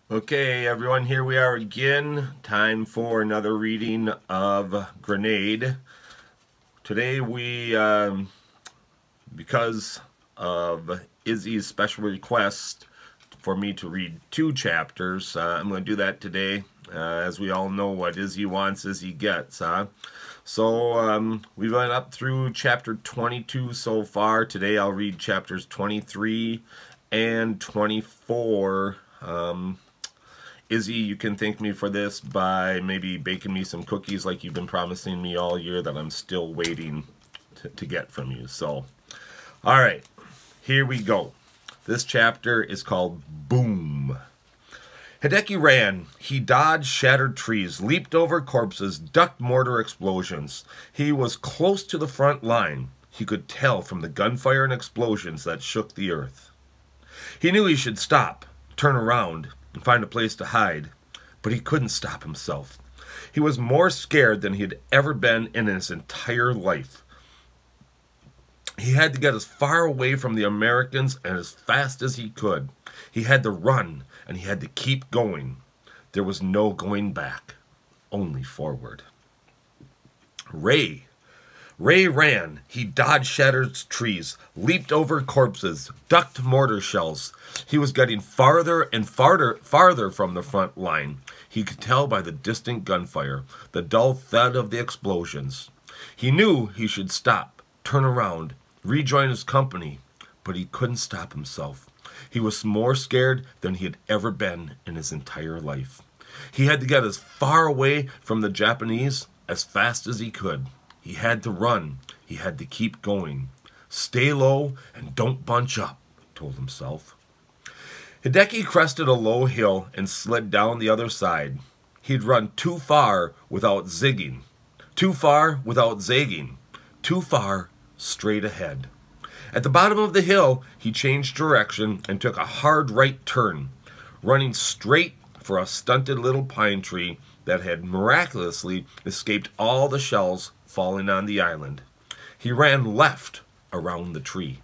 Okay, everyone, here we are again. Time for another reading of Grenade. Today because of Izzy's special request for me to read 2 chapters, I'm going to do that today. As we all know, what Izzy wants, Izzy gets, So we've went up through chapter 22 so far. Today I'll read chapters 23 and 24. Izzy, you can thank me for this by maybe baking me some cookies like you've been promising me all year that I'm still waiting to get from you. So, all right, here we go. This chapter is called Boom. Hideki ran. He dodged shattered trees, leaped over corpses, ducked mortar explosions. He was close to the front line. He could tell from the gunfire and explosions that shook the earth. He knew he should stop, turn around, and find a place to hide, but he couldn't stop himself. He was more scared than he had ever been in his entire life. He had to get as far away from the Americans and as fast as he could. He had to run, and he had to keep going. There was no going back, only forward. Ray ran. He dodged shattered trees, leaped over corpses, ducked mortar shells. He was getting farther and farther from the front line. He could tell by the distant gunfire, the dull thud of the explosions. He knew he should stop, turn around, rejoin his company, but he couldn't stop himself. He was more scared than he had ever been in his entire life. He had to get as far away from the Japanese as fast as he could. He had to run. He had to keep going. Stay low and don't bunch up, he told himself. Hideki crested a low hill and slid down the other side. He'd run too far without zigging, too far without zagging, too far straight ahead. At the bottom of the hill, he changed direction and took a hard right turn, running straight for a stunted little pine tree that had miraculously escaped all the shells falling on the island. He ran left around the tree.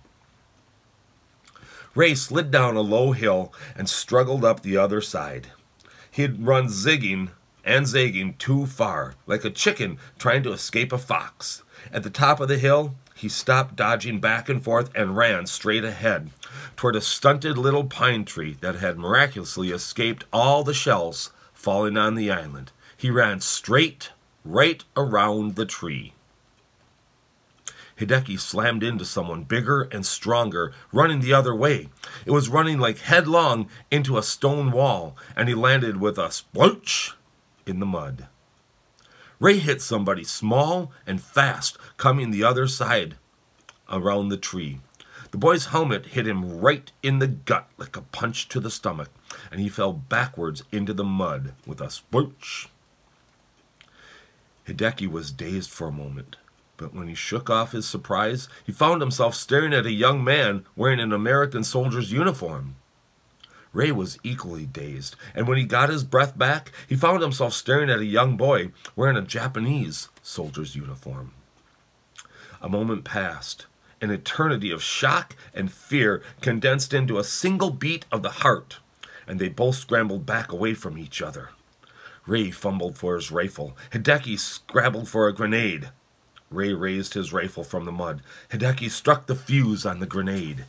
Ray slid down a low hill and struggled up the other side. He had run zigging and zagging too far, like a chicken trying to escape a fox. At the top of the hill, he stopped dodging back and forth and ran straight ahead, toward a stunted little pine tree that had miraculously escaped all the shells falling on the island. He ran straight, right around the tree. Hideki slammed into someone bigger and stronger, running the other way. It was running like headlong into a stone wall, and he landed with a sploosh in the mud. Ray hit somebody small and fast coming the other side around the tree. The boy's helmet hit him right in the gut like a punch to the stomach, and he fell backwards into the mud with a sploosh. Hideki was dazed for a moment, but when he shook off his surprise, he found himself staring at a young man wearing an American soldier's uniform. Ray was equally dazed, and when he got his breath back, he found himself staring at a young boy wearing a Japanese soldier's uniform. A moment passed. An eternity of shock and fear condensed into a single beat of the heart, and they both scrambled back away from each other. Ray fumbled for his rifle. Hideki scrabbled for a grenade. Ray raised his rifle from the mud. Hideki struck the fuse on the grenade.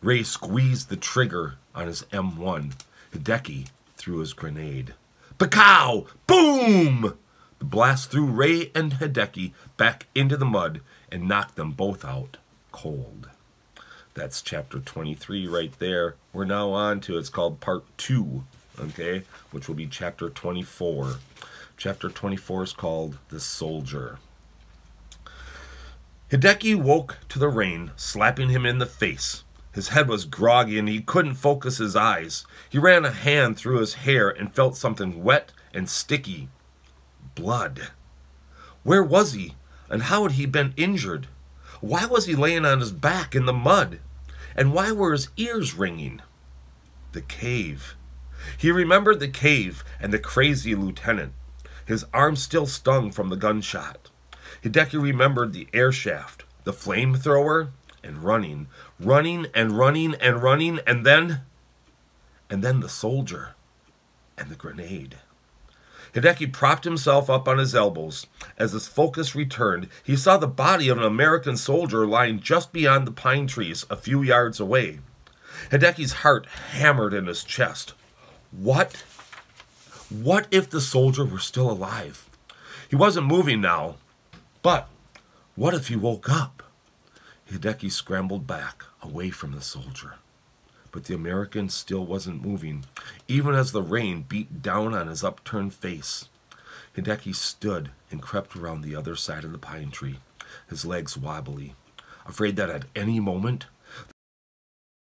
Ray squeezed the trigger on his M1. Hideki threw his grenade. Pakow! Boom! The blast threw Ray and Hideki back into the mud and knocked them both out cold. That's chapter 23 right there. We're now on to, it's called part 2, okay, which will be chapter 24. Chapter 24 is called The Soldier. Hideki woke to the rain slapping him in the face. His head was groggy and he couldn't focus his eyes. He ran a hand through his hair and felt something wet and sticky. Blood. Where was he? And how had he been injured? Why was he laying on his back in the mud? And why were his ears ringing? The cave. He remembered the cave and the crazy lieutenant. His arm still stung from the gunshot. Hideki remembered the air shaft, the flamethrower, and running and then the soldier. and the grenade. Hideki propped himself up on his elbows. As his focus returned, he saw the body of an American soldier lying just beyond the pine trees a few yards away. Hideki's heart hammered in his chest. What? What if the soldier were still alive? He wasn't moving now, but what if he woke up? Hideki scrambled back, away from the soldier. But the American still wasn't moving, even as the rain beat down on his upturned face. Hideki stood and crept around the other side of the pine tree, his legs wobbly, afraid that at any moment